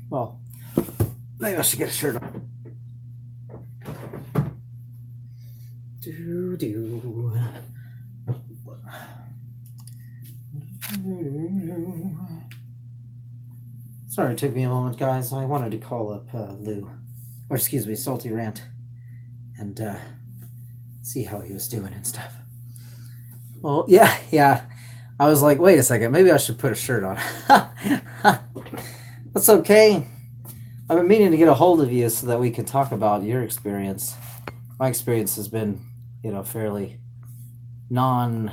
Well, maybe I should get a shirt on. Do do. Sorry, it took me a moment, guys. I wanted to call up Lou, or excuse me, Salty Rant, and see how he was doing and stuff. Well, yeah. I was like, wait a second, maybe I should put a shirt on. That's okay. I've been meaning to get a hold of you so that we can talk about your experience. My experience has been, fairly non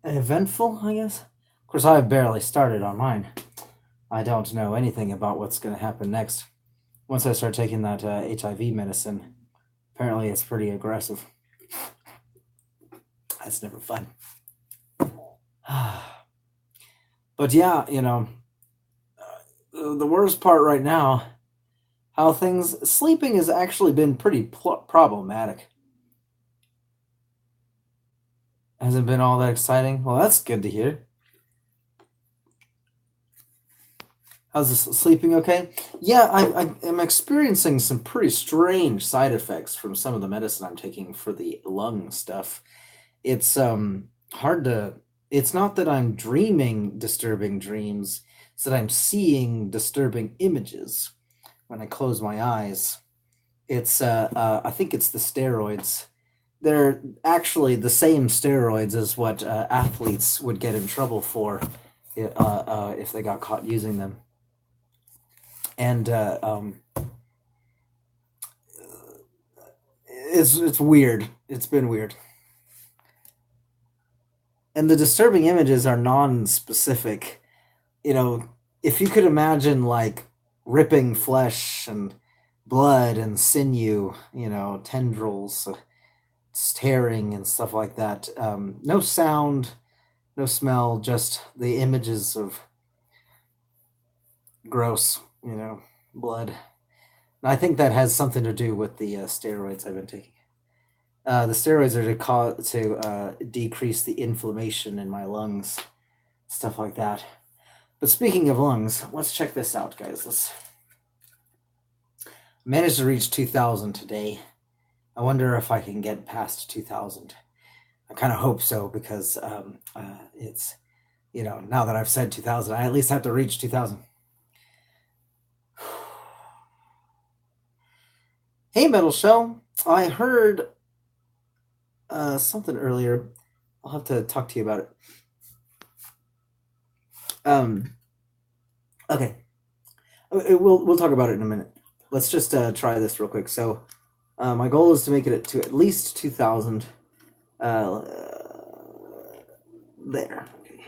eventful, I guess. Of course, I've barely started on mine. I don't know anything about what's going to happen next. Once I start taking that HIV medicine, apparently it's pretty aggressive. That's never fun. But yeah, the worst part right now, how sleeping has actually been pretty problematic. Hasn't been all that exciting. Well, that's good to hear. How's this sleeping okay? Yeah, I am experiencing some pretty strange side effects from some of the medicine I'm taking for the lung stuff. It's hard to it's not that I'm dreaming disturbing dreams, it's that I'm seeing disturbing images when I close my eyes. It's I think it's the steroids. They're actually the same steroids as what athletes would get in trouble for if they got caught using them. And it's weird. It's been weird. And the disturbing images are non-specific. If you could imagine like ripping flesh and blood and sinew, tendrils, tearing and stuff like that. No sound, no smell, just the images of gross, blood. And I think that has something to do with the steroids I've been taking. The steroids are to decrease the inflammation in my lungs, stuff like that. But speaking of lungs, let's check this out, guys. Let's managed to reach 2,000 today. I wonder if I can get past 2,000. I kind of hope so because it's, now that I've said 2,000, I at least have to reach 2,000. Hey, Metal Shell. I heard something earlier. I'll have to talk to you about it. Okay. We'll talk about it in a minute. Let's just try this real quick. So, my goal is to make it to at least 2,000. There. Okay.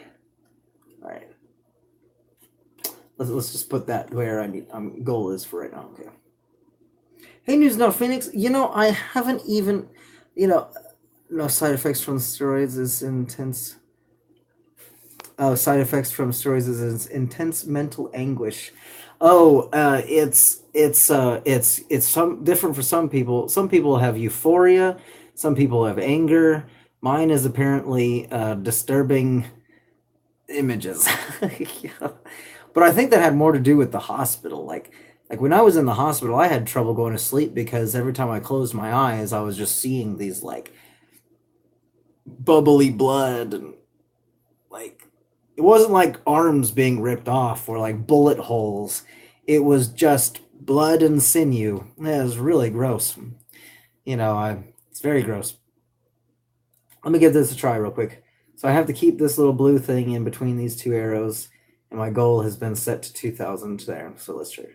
All right. Let's just put that where goal is for right now. Okay. Hey, News Now Phoenix. I haven't even, no side effects from steroids is intense. Side effects from steroids is intense mental anguish. Oh, it's some different for some people. Some people have euphoria. Some people have anger. Mine is apparently disturbing images. Yeah. But I think that had more to do with the hospital. Like when I was in the hospital, I had trouble going to sleep because every time I closed my eyes, I was just seeing these like bubbly blood and like it wasn't like arms being ripped off or like bullet holes. It was just blood and sinew. It was really gross. It's very gross. Let me give this a try real quick. So I have to keep this little blue thing in between these two arrows, and my goal has been set to 2,000 there. So let's try.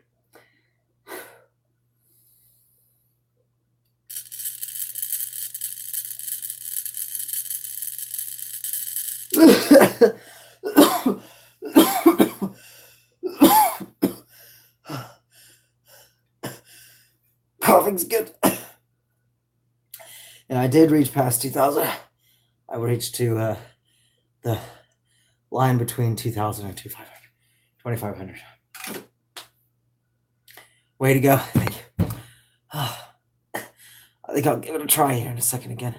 Coughing's good. And I did reach past 2,000. I reached to the line between 2,000 and 2,500. Way to go. Thank you. I think I'll give it a try here in a second again.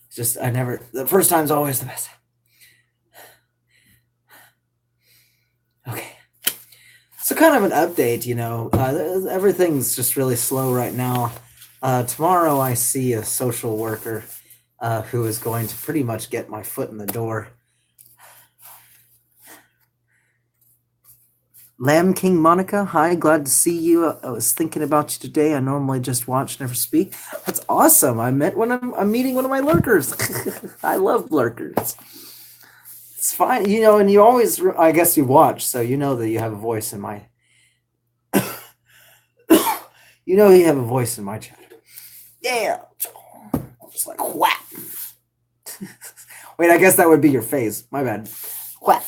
It's just, the first time's always the best. Okay. kind of an update, everything's just really slow right now. Tomorrow I see a social worker who is going to pretty much get my foot in the door. Lamb King Monica, hi, glad to see you. I was thinking about you today. I normally just watch, never speak. That's awesome. I'm meeting one of my lurkers. I love lurkers. It's fine, and you always, I guess you watch, so you know that you have a voice in my, you have a voice in my chat. Yeah, I'm just like whap. Wait, I guess that would be your face. My bad. Whap.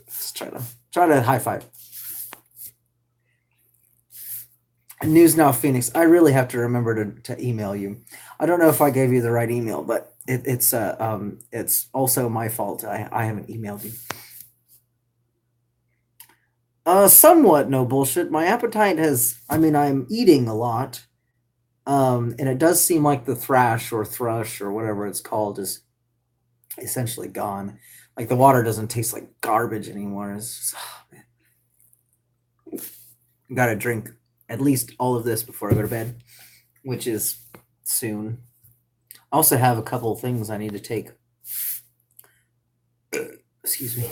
Let's try to high five. News Now Phoenix. I really have to remember to email you. I don't know if I gave you the right email, but it's also my fault. I haven't emailed you. Somewhat, no bullshit. My appetite I'm eating a lot. And it does seem like the thrush or whatever it's called is essentially gone. Like the water doesn't taste like garbage anymore. It's just, man. Gotta drink at least all of this before I go to bed, which is soon. I also have a couple of things I need to take. Excuse me.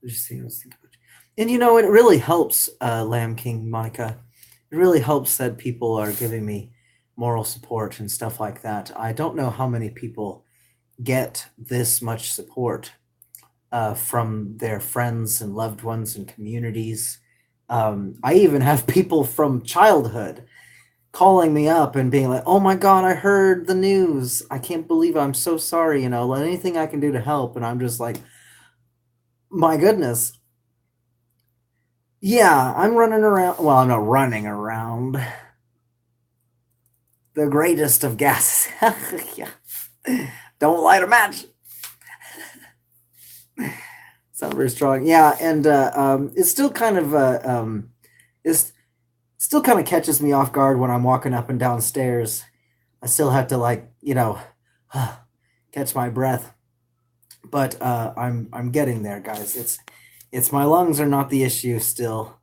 Just think about it. And it really helps, Lamb King Monica. It really helps that people are giving me moral support and stuff like that. I don't know how many people get this much support from their friends and loved ones and communities. I even have people from childhood calling me up and being like, oh my God, I heard the news. I can't believe it. I'm so sorry. Anything I can do to help. And I'm just like, my goodness. Yeah, I'm running around. Well, I'm not running around. The greatest of gases. Yeah. Don't light a match. Sound very strong. Yeah, and it's still kind of it's still kind of catches me off guard when I'm walking up and down stairs. I still have to catch my breath. But I'm getting there, guys. It's my lungs are not the issue still,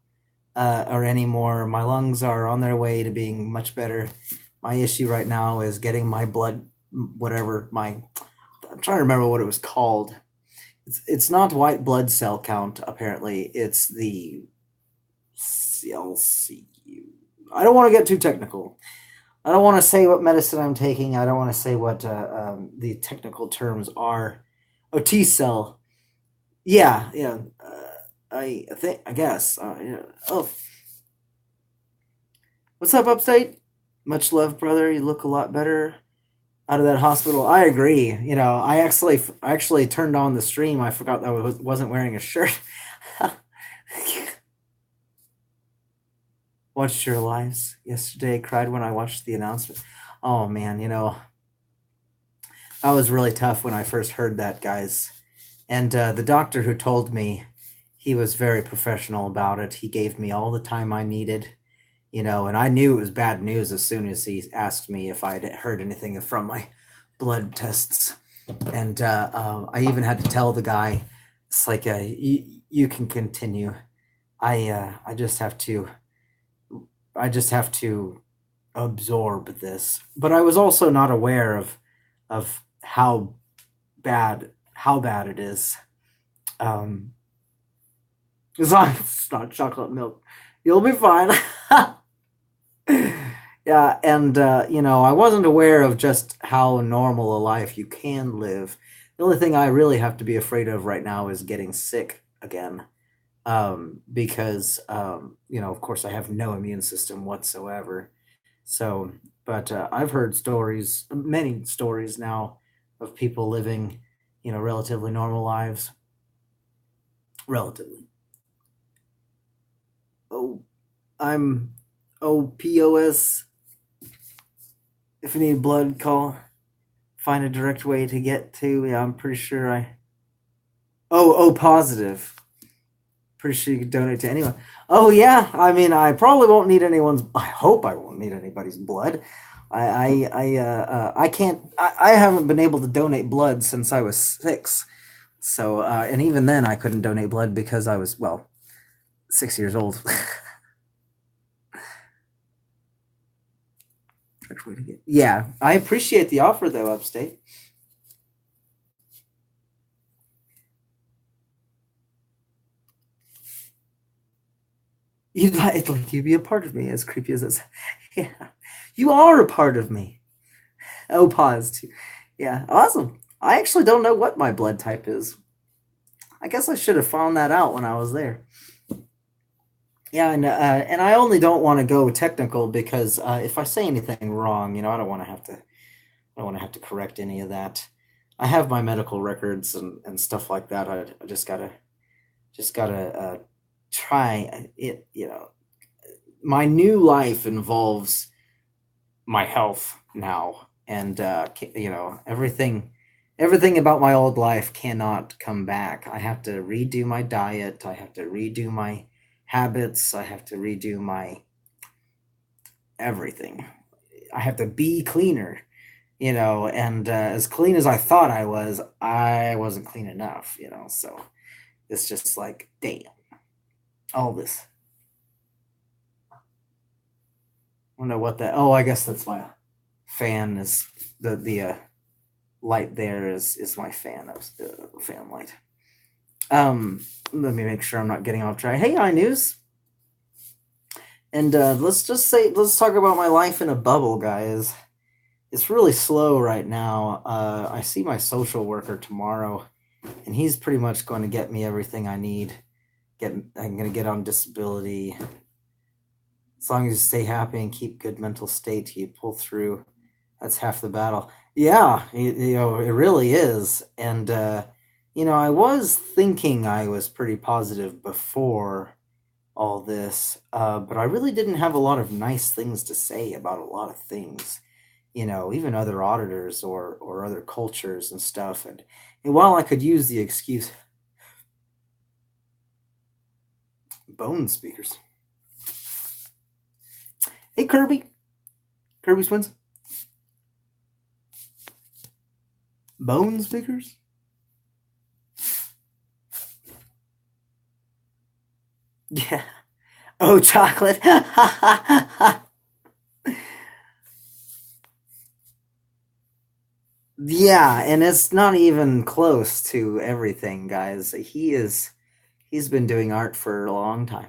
or anymore. My lungs are on their way to being much better. My issue right now is getting my blood, I'm trying to remember what it was called. It's not white blood cell count, apparently. It's the CLCU. I don't want to get too technical. I don't want to say what medicine I'm taking. I don't want to say what the technical terms are. Oh, T cell. Yeah. I guess. Oh. What's up, Upstate? Much love, brother. You look a lot better out of that hospital. I agree. I actually turned on the stream. I forgot that I wasn't wearing a shirt. Watched your lives yesterday. Cried when I watched the announcement. Oh man, that was really tough when I first heard that, guys. And the doctor who told me, he was very professional about it. He gave me all the time I needed, and I knew it was bad news as soon as he asked me if I'd heard anything from my blood tests. And I even had to tell the guy, it's like, you can continue. I just have to absorb this. But I was also not aware of how bad it is. It's not chocolate milk. You'll be fine. Yeah, and I wasn't aware of just how normal a life you can live. The only thing I really have to be afraid of right now is getting sick again. Because of course I have no immune system whatsoever. So, but I've heard many stories now of people living, relatively normal lives. Relatively. I'm OPOS. If you need blood, find a direct way to get to. Yeah, I'm pretty sure O positive. Pretty sure you can donate to anyone. Oh yeah, I probably won't need I hope I won't need anybody's blood. I can't. I haven't been able to donate blood since I was 6. So, and even then, I couldn't donate blood because I was, well, 6 years old. Yeah, I appreciate the offer though, Upstate. You'd like you be a part of me, as creepy as it's. Yeah, you are a part of me. Oh, pause. Too. Yeah, awesome. I actually don't know what my blood type is. I guess I should have found that out when I was there. Yeah, and I only don't want to go technical because if I say anything wrong, I don't want to have to. I don't want to have to correct any of that. I have my medical records and stuff like that. I just gotta try it. My new life involves my health now, and everything about my old life cannot come back. I have to redo my diet. I have to redo my habits. I have to redo my everything. I have to be cleaner, and as clean as I thought I wasn't clean enough, so it's just like, damn, all this. I don't know what that. Oh, I guess that's my fan. Is the light there is my fan of the fan light. Let me make sure I'm not getting off track. Hey, iNews, and let's talk about my life in a bubble, guys. It's really slow right now. I see my social worker tomorrow, and he's pretty much going to get me everything I need. I'm going to get on disability. As long as you stay happy and keep good mental state, you pull through. That's half the battle. Yeah, it really is. And I was thinking I was pretty positive before all this, but I really didn't have a lot of nice things to say about a lot of things. Even other auditors or other cultures and stuff. And while I could use the excuse, bone speakers. Hey, Kirby's twins. Bone speakers. Yeah. Oh, chocolate. Yeah, and it's not even close to everything, guys. He's been doing art for a long time.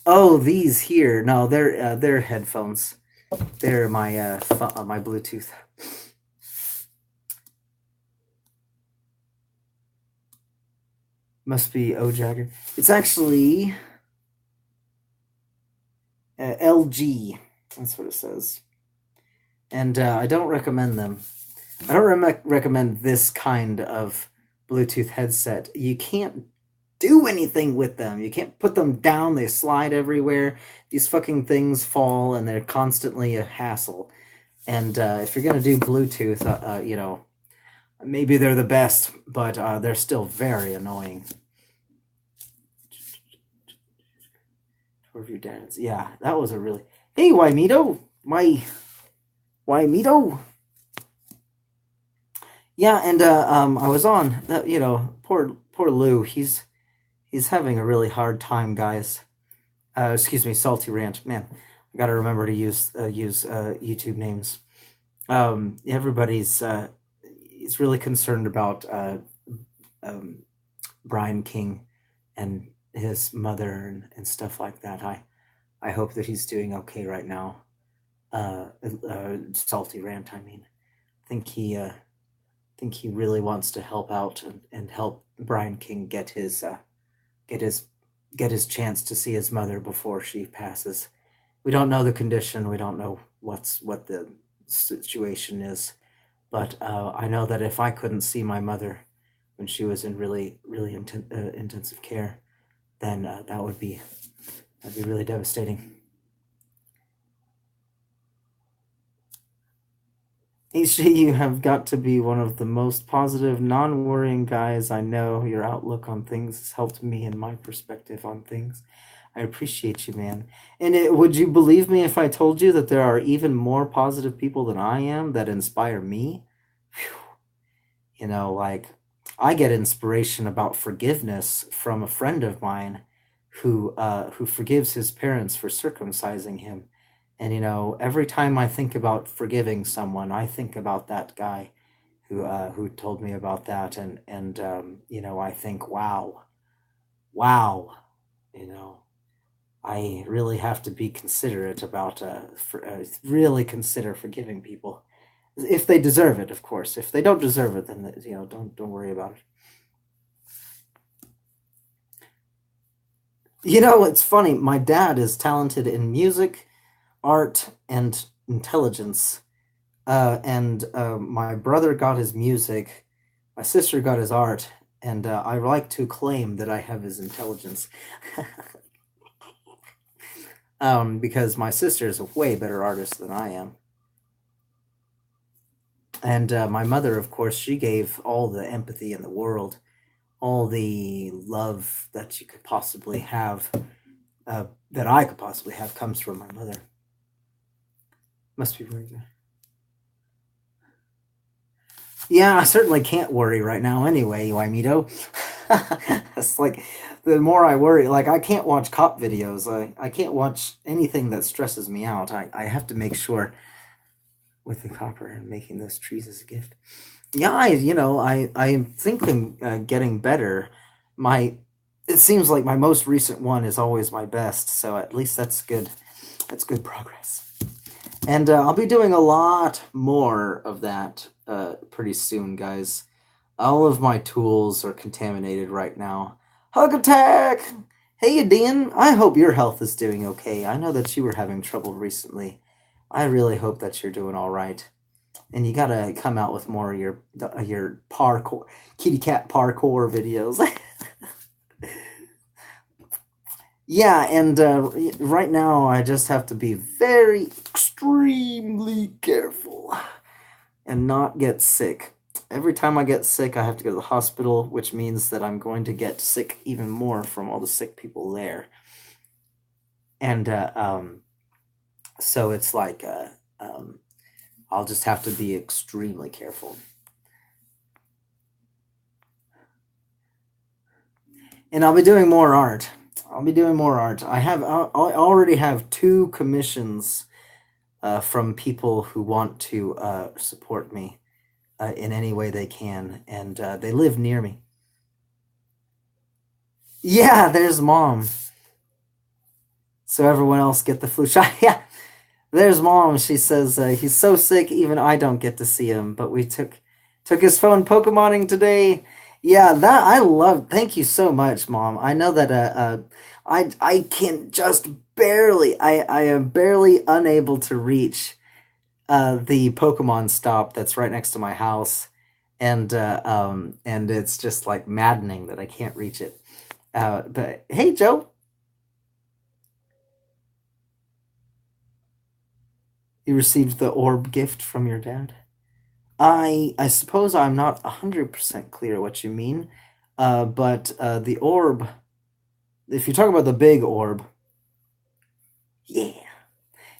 Oh, these here. No, they're headphones. They're my Bluetooth. Must be Ojagger. It's actually LG. That's what it says. And I don't recommend them. I don't recommend this kind of Bluetooth headset. You can't do anything with them. You can't put them down. They slide everywhere. These fucking things fall, and they're constantly a hassle. And if you're gonna do Bluetooth, maybe they're the best, but they're still very annoying. Tour of your dad's. Yeah, that was a really. Hey, Wymito, Wymito. Yeah, and I was on that. Poor Lou. He's having a really hard time, guys. Excuse me, Salty Ranch. Man, I got to remember to use YouTube names. Everybody's is really concerned about Brian King and his mother and stuff like that. I hope that he's doing okay right now. Salty Rant. I mean, think he really wants to help out and help Brian King get his chance to see his mother before she passes. We don't know the condition. We don't know what the situation is, but I know that if I couldn't see my mother when she was in really intensive care, then that'd be really devastating. HG, you have got to be one of the most positive, non-worrying guys I know. Your outlook on things has helped me and my perspective on things. I appreciate you, man. And would you believe me if I told you that there are even more positive people than I am that inspire me? Whew. Like I get inspiration about forgiveness from a friend of mine who forgives his parents for circumcising him. And every time I think about forgiving someone, I think about that guy who told me about that, and I think, wow, wow, you know, I really have to be considerate about really consider forgiving people if they deserve it, of course. If they don't deserve it, then don't worry about it. It's funny. My dad is talented in music, art, and intelligence. And my brother got his music, my sister got his art, and I like to claim that I have his intelligence. Because my sister is a way better artist than I am. And my mother, of course, she gave all the empathy in the world, all the love that you could possibly have, that I could possibly have, comes from my mother. Must be very good. Yeah, I certainly can't worry right now anyway, Waimito. It's like the more I worry, like I can't watch cop videos. I can't watch anything that stresses me out. I have to make sure with the copper and making those trees as a gift. Yeah, I'm thinking getting better. My It seems like my most recent one is always my best, so at least that's good. That's good progress. And I'll be doing a lot more of that pretty soon, guys. All of my tools are contaminated right now. Hug attack! Hey, Dean. I hope your health is doing okay. I know that you were having trouble recently. I really hope that you're doing all right. And you gotta come out with more of your parkour, kitty cat parkour videos. Yeah, and right now I just have to be very extremely careful and not get sick. Every time I get sick, I have to go to the hospital, which means that I'm going to get sick even more from all the sick people there. And so it's like I'll just have to be extremely careful. And I'll be doing more art. I already have 2 commissions from people who want to support me in any way they can, and they live near me. Yeah, there's Mom. So everyone else get the flu shot. Yeah, there's Mom. She says he's so sick, even I don't get to see him. But we took his phone Pokemoning today. Yeah, that I love. Thank you so much, Mom. I know that I can just barely. I am barely unable to reach the Pokemon stop that's right next to my house, and it's just like maddening that I can't reach it. But hey, Joe, you received the orb gift from your dad. I suppose I'm not 100% clear what you mean, but the orb. If you talk about the big orb, yeah,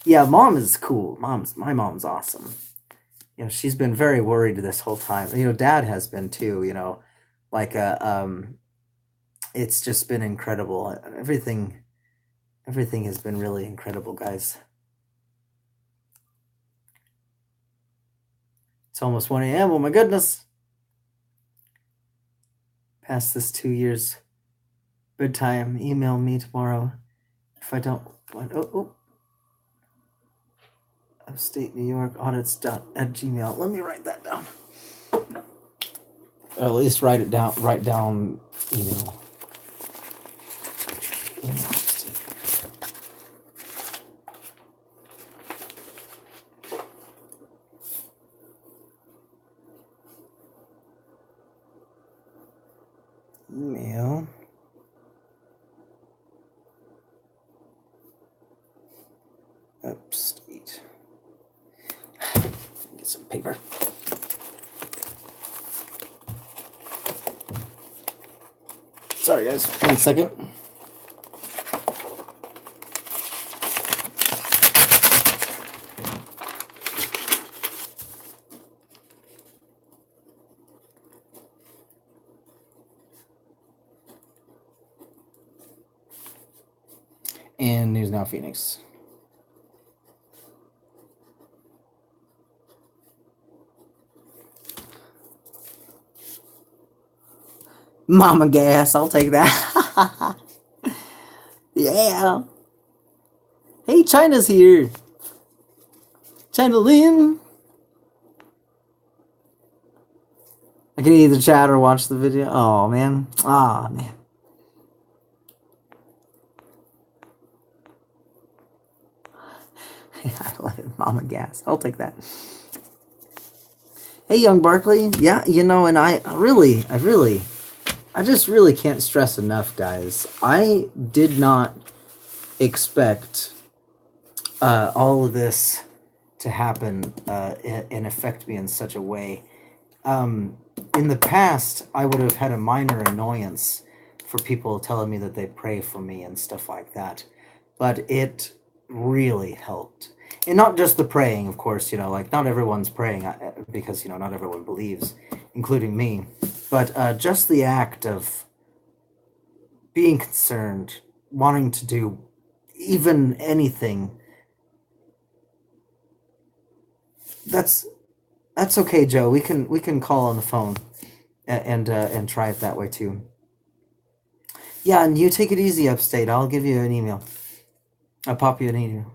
yeah, Mom is cool. My mom's awesome. She's been very worried this whole time. Dad has been too. Like it's just been incredible. Everything has been really incredible, guys. It's almost 1 a.m. Oh my goodness. Past this 2 years. Bedtime. Email me tomorrow if I don't want. Oh. Upstate New York audits at Gmail. Let me write that down. Or at least write it down. Write down email. Email. Upstate. Get some paper. Sorry, guys. 1 second. And News Now Phoenix. Mama gas, I'll take that. Yeah. Hey, China's here. China Lynn. I can either chat or watch the video. Oh, man. Ah, man. I love it. Mama gas. I'll take that. Hey, young Barkley. Yeah, you know, and I just really can't stress enough, guys. I did not expect all of this to happen and affect me in such a way. In the past, I would have had a minor annoyance for people telling me that they pray for me and stuff like that. But it really helped. And not just the praying, of course, you know, like not everyone's praying because, you know, not everyone believes, including me. But just the act of being concerned, wanting to do even anything, that's okay, Joe. We can call on the phone and try it that way too. Yeah, and you take it easy, Upstate. I'll give you an email. I'll pop you an email.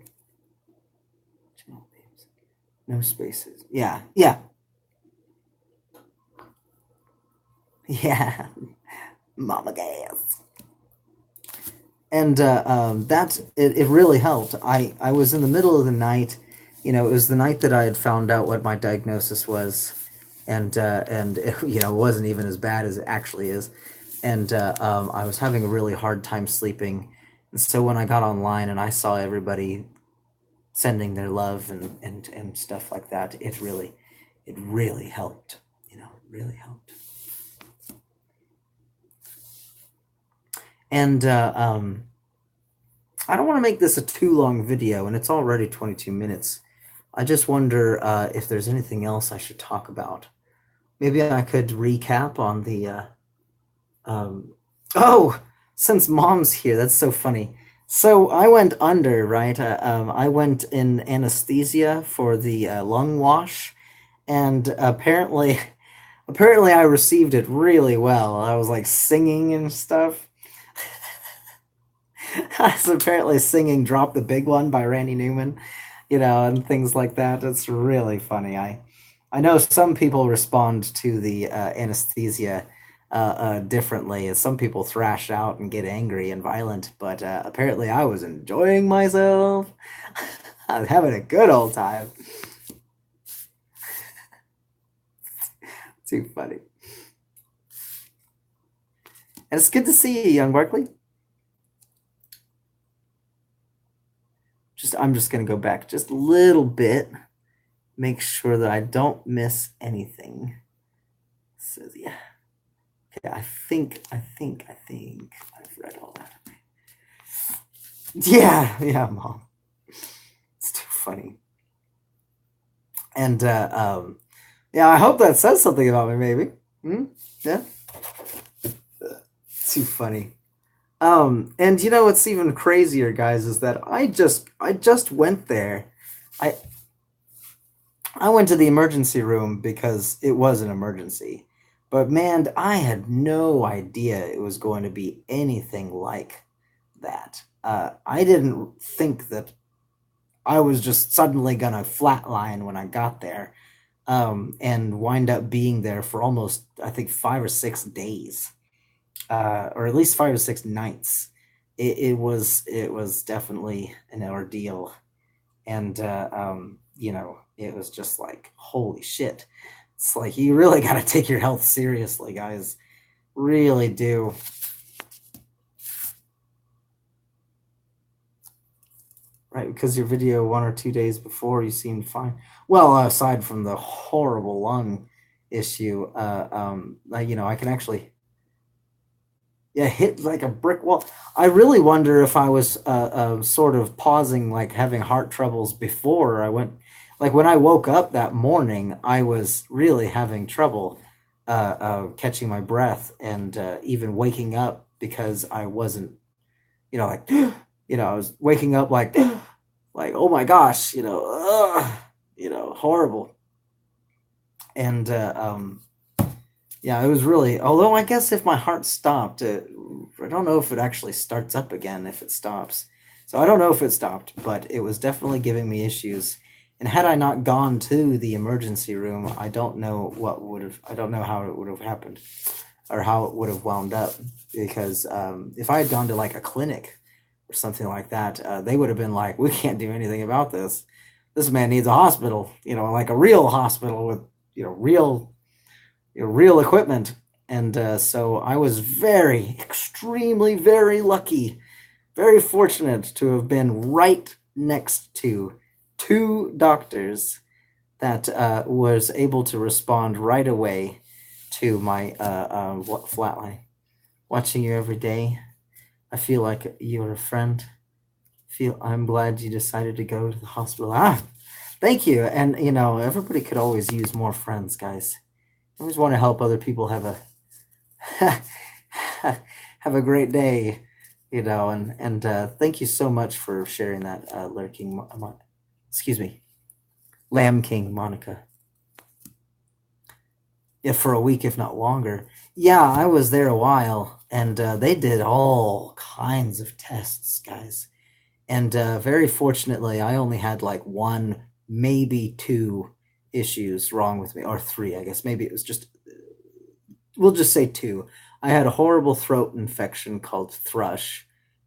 No spaces. Yeah, yeah, yeah. Mama gas. And that it really helped. I was in the middle of the night. You know, it was the night that I had found out what my diagnosis was, and it, you know, it wasn't even as bad as it actually is. And I was having a really hard time sleeping. And so when I got online and I saw everybody sending their love and stuff like that, it really helped. You know, it really helped. And I don't want to make this a too long video, and it's already 22 minutes. I just wonder if there's anything else I should talk about. Maybe I could recap on the oh, since Mom's here, that's so funny. So I went under, right? I went in anesthesia for the lung wash, and apparently I received it really well. I was like singing and stuff. I was apparently singing "Drop the Big One" by Randy Newman, you know, and things like that. It's really funny. I know some people respond to the anesthesia differently. Some people thrash out and get angry and violent, but apparently I was enjoying myself. I was having a good old time. Too funny. And it's good to see you, young Barkley. I'm just gonna go back just a little bit, make sure that I don't miss anything. So yeah. Okay, I think I've read all that. Yeah, Mom. It's too funny. And yeah, I hope that says something about me, maybe. Yeah. Too funny. And you know what's even crazier, guys, is that I just went there. I went to the emergency room because it was an emergency. But man, I had no idea it was going to be anything like that. I didn't think that I was just suddenly gonna flatline when I got there, and wind up being there for almost, I think, 5 or 6 days, or at least 5 or 6 nights. It was definitely an ordeal, and you know, it was just like, holy shit. It's like you really got to take your health seriously, guys. Really do. Right, because your video 1 or 2 days before, you seemed fine. Well, aside from the horrible lung issue, you know, I can actually, yeah, hit like a brick wall. I really wonder if I was sort of pausing, like having heart troubles before I went. Like when I woke up that morning, I was really having trouble catching my breath and even waking up because I wasn't, you know, like I was waking up like, like, oh my gosh, horrible. And yeah, it was really. Although I guess if my heart stopped, I don't know if it actually starts up again if it stops. So I don't know if it stopped, but it was definitely giving me issues. And had I not gone to the emergency room, I don't know what would have. I don't know how it would have happened, or how it would have wound up. Because if I had gone to like a clinic or something like that, they would have been like, "We can't do anything about this. This man needs a hospital. Like a real hospital with real real equipment." And so I was very, extremely, very lucky, very fortunate to have been right next to two doctors that was able to respond right away to my flatline. Watching you every day, I feel like you're a friend. I'm glad you decided to go to the hospital. Thank you. And everybody could always use more friends, guys. I always want to help other people have a have a great day, and thank you so much for sharing that, lurking, excuse me, Lamb King Monica. Yeah, for a week, if not longer. Yeah, I was there a while, and they did all kinds of tests, guys. And very fortunately, I only had like one, maybe two issues wrong with me, or three, I guess. Maybe it was just, we'll just say two. I had a horrible throat infection called thrush,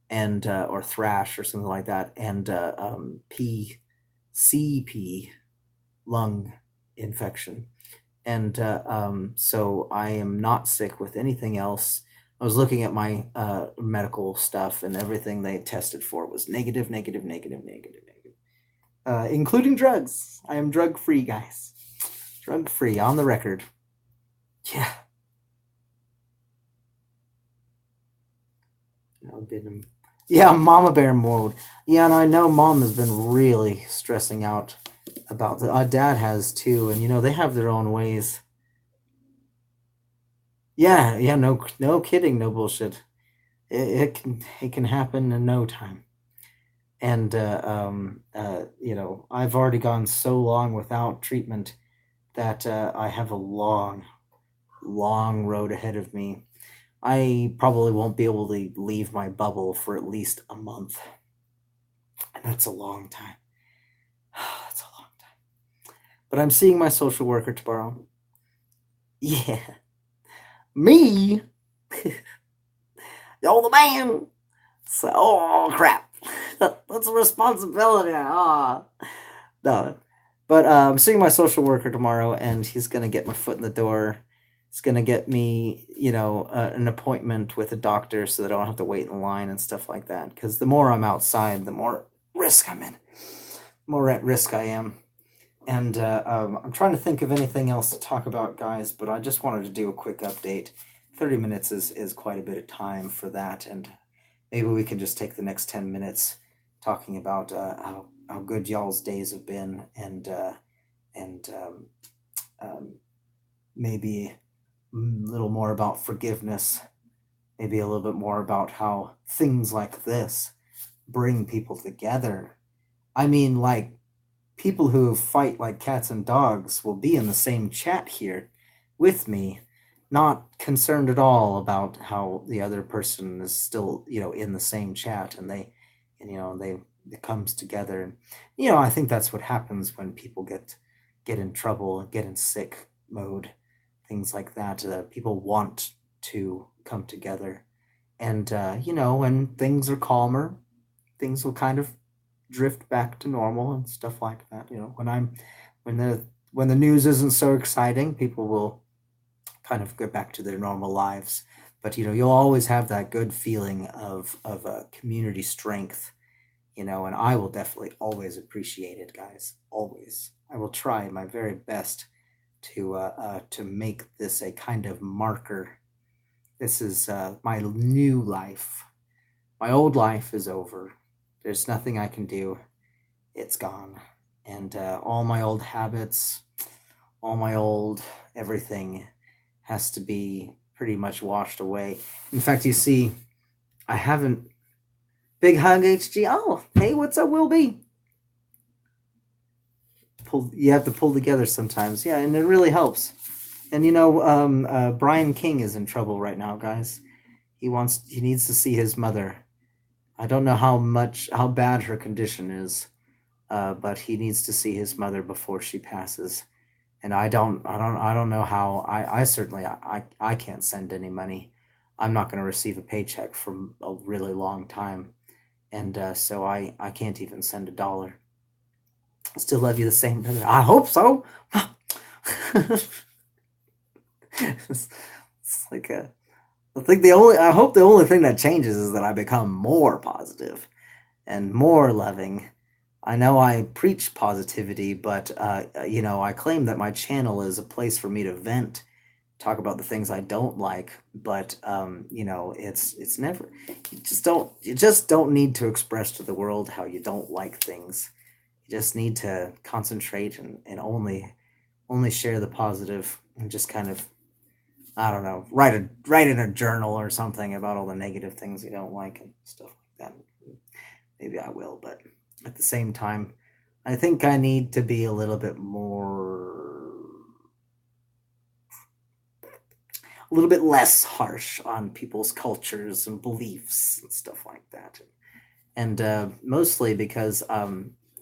and or thrash or something like that, and PCP, lung infection. And so I am not sick with anything else. I was looking at my medical stuff, and everything they tested for was negative, negative, negative, negative, negative, including drugs. I am drug free, guys. Drug free on the record. Yeah. Didn't. Yeah, Mama Bear mode. Yeah, and I know Mom has been really stressing out about the. Dad has too, and they have their own ways. Yeah, yeah, no kidding, no bullshit. It can happen in no time. And I've already gone so long without treatment that I have a long, long road ahead of me. I probably won't be able to leave my bubble for at least a month. And that's a long time. That's a long time. But I'm seeing my social worker tomorrow. Yeah. Me? You're the man. So, oh, crap. That's a responsibility. No. But I'm seeing my social worker tomorrow, and he's going to get my foot in the door. He's going to get me, an appointment with a doctor so that I don't have to wait in line and stuff like that. Because the more I'm outside, the more risk I'm in. The more at risk I am. And I'm trying to think of anything else to talk about, guys, but I just wanted to do a quick update. 30 minutes is quite a bit of time for that, and maybe we can just take the next 10 minutes talking about how good y'all's days have been, and maybe a little more about forgiveness, maybe a little bit more about how things like this bring people together. I mean, like, people who fight like cats and dogs will be in the same chat here with me, not concerned at all about how the other person is still, in the same chat, and they it comes together. And I think that's what happens when people get in trouble, get in sick mode, things like that. People want to come together, and when things are calmer, things will kind of drift back to normal and stuff like that. When the news isn't so exciting, people will kind of get back to their normal lives. But you'll always have that good feeling of community strength, and I will definitely always appreciate it, guys. Always, I will try my very best to make this a kind of marker. This is my new life. My old life is over. There's nothing I can do. It's gone. And all my old habits, all my old everything has to be pretty much washed away. In fact, you see, I haven't Big hug, HG. Oh, hey, what's up, Will B? You have to pull together sometimes. Yeah, and it really helps. And Brian King is in trouble right now, guys. He needs to see his mother. I don't know how bad her condition is, but he needs to see his mother before she passes. And I don't know how. I certainly I can't send any money. I'm not going to receive a paycheck for a really long time, and so I can't even send $1. I still love you the same, brother. I hope so. it's like a. I hope the only thing that changes is that I become more positive and more loving. I know I preach positivity, but I claim that my channel is a place for me to vent, talk about the things I don't like. But it's never. You just don't need to express to the world how you don't like things. You just need to concentrate and only share the positive and just kind of, I don't know, write in a journal or something about all the negative things you don't like and stuff like that. Maybe I will, but at the same time, I think I need to be a little bit less harsh on people's cultures and beliefs and stuff like that. And mostly because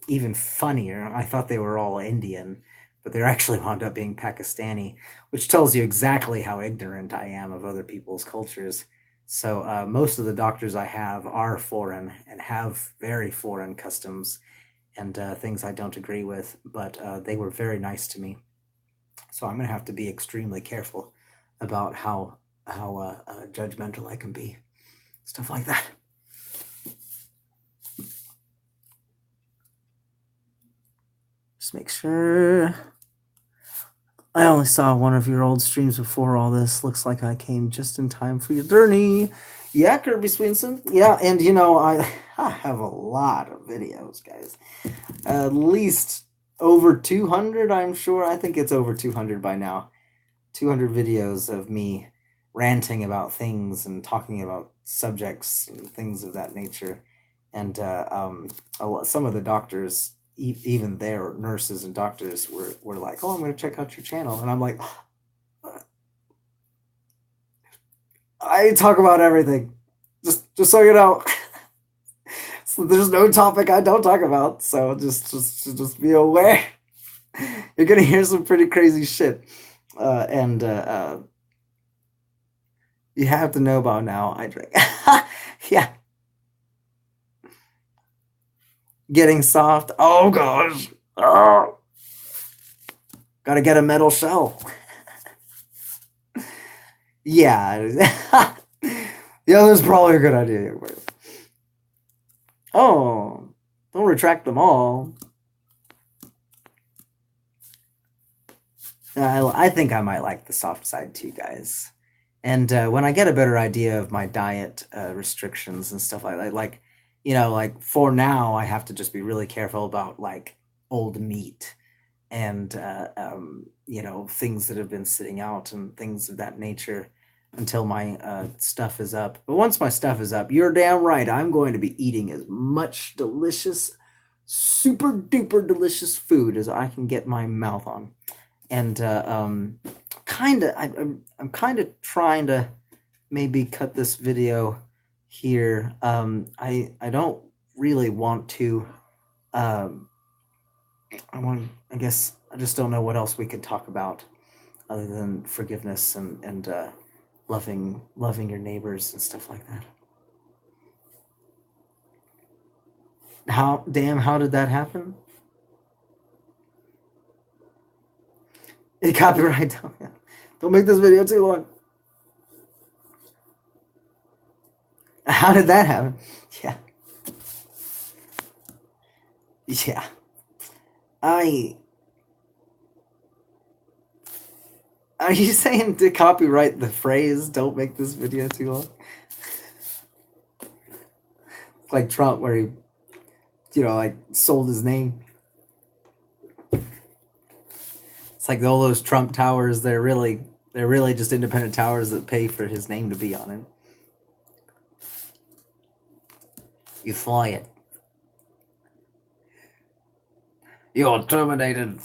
even funnier, I thought they were all Indian, but they're actually wound up being Pakistani, which tells you exactly how ignorant I am of other people's cultures. So most of the doctors I have are foreign and have very foreign customs and things I don't agree with, but they were very nice to me. So I'm going to have to be extremely careful about how judgmental I can be. Stuff like that. Just make sure. I only saw one of your old streams before all this. Looks like I came just in time for your journey. Yeah, Kirby Swinson. Yeah, and I have a lot of videos, guys. At least over 200, I'm sure. I think it's over 200 by now. 200 videos of me ranting about things and talking about subjects and things of that nature. And some of the doctors, even their nurses and doctors, were like, "Oh, I'm going to check out your channel," and I'm like, I talk about everything, just so you know. So there's no topic I don't talk about. So just be aware. You're gonna hear some pretty crazy shit, and you have to know about now. I drink. Yeah. Getting soft. Oh gosh. Oh. Gotta get a metal shell. Yeah. Yeah, that's probably a good idea. Oh, don't retract them all. I think I might like the soft side too, guys. And when I get a better idea of my diet restrictions and stuff like that, like for now, I have to just be really careful about like old meat and things that have been sitting out and things of that nature until my stuff is up. But once my stuff is up, you're damn right, I'm going to be eating as much delicious, super duper delicious food as I can get my mouth on. And I'm kind of trying to maybe cut this video here. I don't really want to. I guess I just don't know what else we could talk about other than forgiveness and loving your neighbors and stuff like that. How did that happen? Copyright. Don't make this video too long. How did that happen? Yeah. Yeah. Are you saying to copyright the phrase, "Don't make this video too long"? Like Trump, where he, like sold his name. It's like all those Trump towers. They're really just independent towers that pay for his name to be on it. You fired. You're terminated.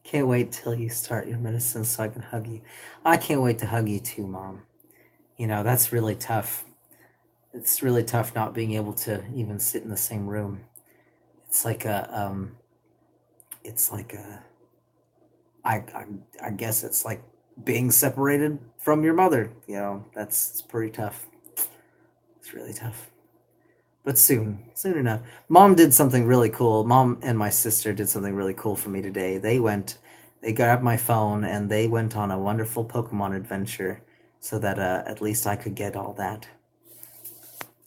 Can't wait till you start your medicine so I can hug you. I can't wait to hug you too, Mom. You know, that's really tough. It's really tough not being able to even sit in the same room. It's like it's like a, I, I guess it's like being separated from your mother. You know, that's it's pretty tough. It's really tough. But soon enough. Mom did something really cool. Mom and my sister did something really cool for me today. They grabbed my phone and they went on a wonderful Pokemon adventure so that at least I could get all that.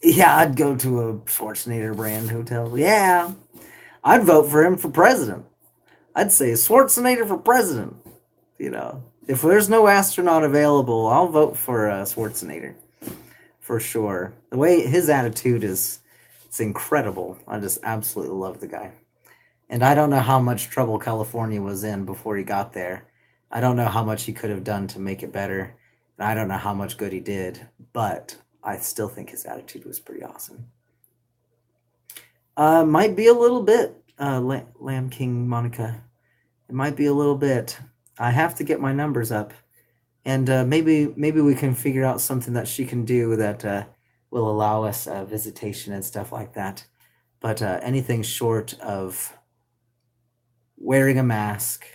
Yeah, I'd go to a Schwarzenegger brand hotel. Yeah, I'd vote for him for president. I'd say Schwarzenegger for president. You know, if there's no astronaut available, I'll vote for Schwarzenegger for sure. The way his attitude is, it's incredible. I just absolutely love the guy. And I don't know how much trouble California was in before he got there. I don't know how much he could have done to make it better. And I don't know how much good he did, but I still think his attitude was pretty awesome. Might be a little bit, Lamb King Monica. It might be a little bit. I have to get my numbers up, and maybe we can figure out something that she can do that will allow us visitation and stuff like that. But anything short of wearing a mask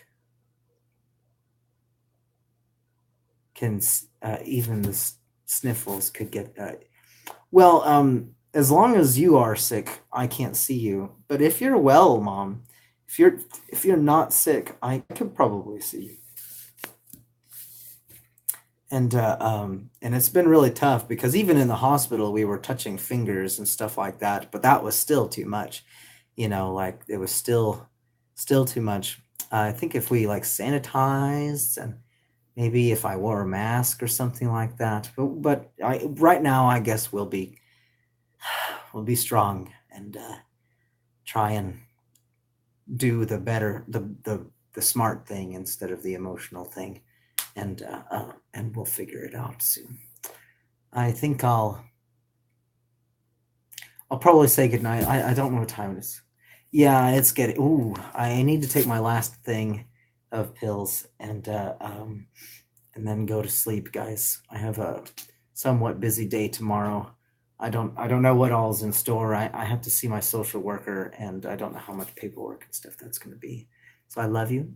can even the sniffles could get. Well, as long as you are sick, I can't see you. But if you're well, Mom, if you're not sick, I could probably see you. And it's been really tough because even in the hospital we were touching fingers and stuff like that, but that was still too much. You know, like it was still too much. I think if we like sanitized and maybe if I wore a mask or something like that. But right now I guess we'll be strong and try and do the better the smart thing instead of the emotional thing, and we'll figure it out soon. I think I'll probably say goodnight. I don't know what time it is. Yeah, it's getting. Ooh, I need to take my last thing of pills and then go to sleep, guys. I have a somewhat busy day tomorrow. I don't know what all's in store. I have to see my social worker, and I don't know how much paperwork and stuff that's going to be. So I love you.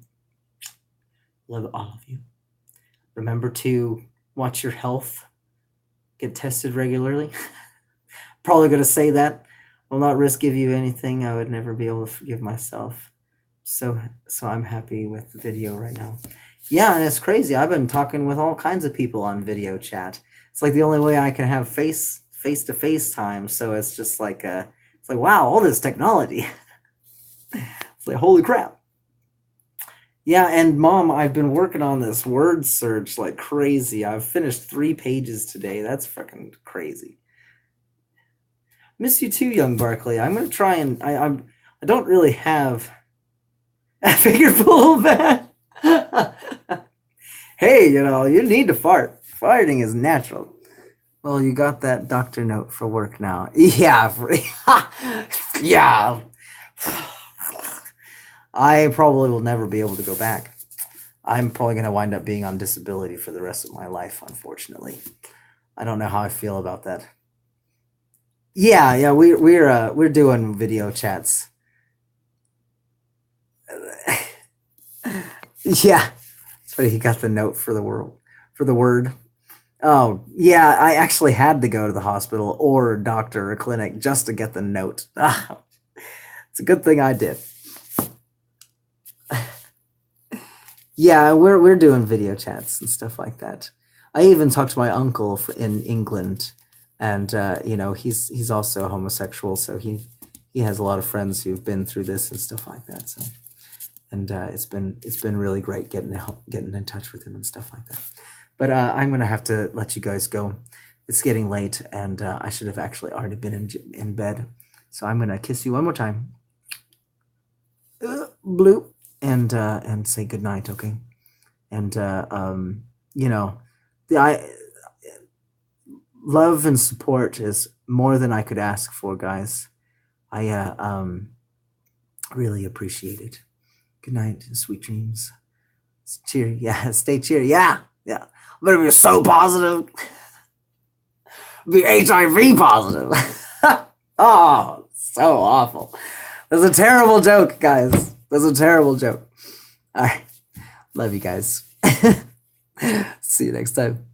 Love all of you. Remember to watch your health. Get tested regularly. Probably going to say that. Will not risk give you anything I would never be able to forgive myself. So I'm happy with the video right now. Yeah, and it's crazy. I've been talking with all kinds of people on video chat. It's like the only way I can have face to face time. So it's just like it's like wow, all this technology. It's like holy crap. Yeah, and Mom, I've been working on this word search like crazy. I've finished 3 pages today. That's fucking crazy. Miss you too, young Barkley. I'm gonna try and I don't really have a figure full of that. Hey, you need to fart. Farting is natural. Well, you got that doctor note for work now. Yeah, yeah. I probably will never be able to go back. I'm probably going to wind up being on disability for the rest of my life, unfortunately. I don't know how I feel about that. Yeah, we're doing video chats. Yeah, that's funny. He got the note for the word. Oh, yeah, I actually had to go to the hospital or doctor or clinic just to get the note. It's a good thing I did. Yeah, we're doing video chats and stuff like that. I even talked to my uncle in England, and he's also homosexual, so he has a lot of friends who've been through this and stuff like that. So, and it's been really great getting in touch with him and stuff like that. But I'm gonna have to let you guys go. It's getting late, and I should have actually already been in bed. So I'm gonna kiss you one more time, bloop, and say goodnight, okay? And I love and support is more than I could ask for, guys. I really appreciate it. Good night, sweet dreams. Cheer, yeah, stay cheery, yeah, yeah. I'm gonna be so positive. Be HIV positive. Oh, so awful. That's a terrible joke, guys. That's a terrible joke. All right, love you guys. See you next time.